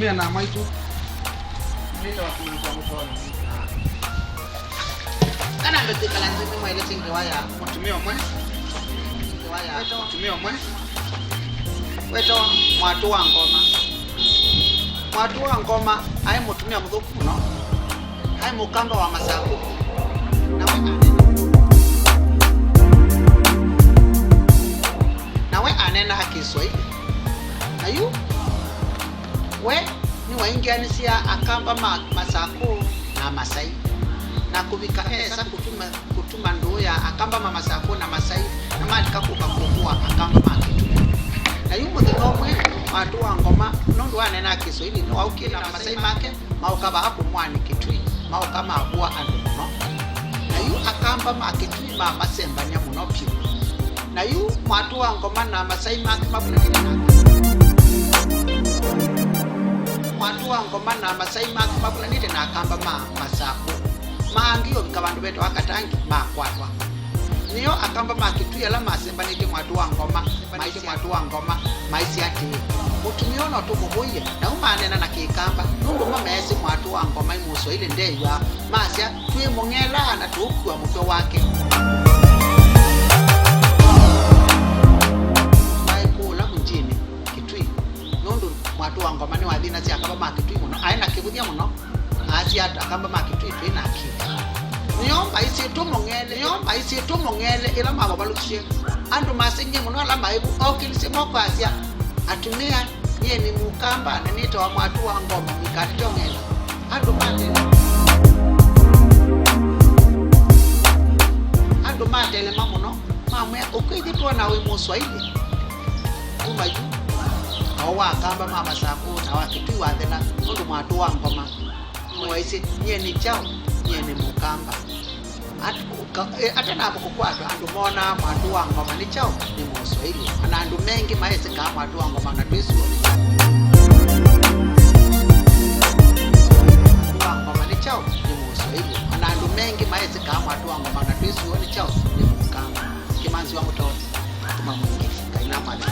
mutumia na maitu nita wakumkwa mutoni kana ndo tikala nzini mwaile tingi waya mutumia mwe waya mutumia mwe weto mwatu wa ngoma ai mutumia muthuku no ai mukamba wa masaku nawe anena Kiswahili ayu we ni waingianisia akamba masaku na Masai na kubika esa kutuma ndoya akamba masaku na Masai na malika kukakukua akamba makitu na yumo thinomwe watu wa ngoma nondo anena Kiswahili no aukila na Masai make maukaba hapo mwani kitui maukama abua andu no na yu akamba makitui masemba nyamuno pio na yu watu wa ngoma na Masai make mabulana watu wa ngoma na Masai make mabulana na akamba masaku maangio bikabandu beto akatangi makwatwa niyo akamba makitui ala masemba nite watu wa ngoma maisi watu wa ngoma maisi ati mutumio no to muboye na umanena na kikamba nundu mamesi watu wa ngoma imuso ile ndeya masya twi mungela na tukwa mutwe wake kula mjini kitui nundu watu wa ngoma ni wadina sia akamba makitui muno aina kibudia muno asi akamba makitui twina akika niomba isi tu mongele ila mama balushie andu masenye muno ala maibu okilise moko asia atumia yeni mukamba na nito wa watu wa ngoma mikati tongela andu matele mamuno mamwe ukidi tu na we Muswahili kumaju awa kamba mama saku na wakitui wa thela ndu watu wa ngoma mwaisi yeni chao yeni mukamba ata nabo kukwatwa andu mona watu wa ngoma ni chao ni Muswahili ana andu mengi maese kama watu wa ngoma na twesu ngoma ni chao ni Muswahili ana andu mengi maese kama watu wa ngoma na twesu ni chao ni mukamba kimanzi wa mutoni tuma mwingi kaina mali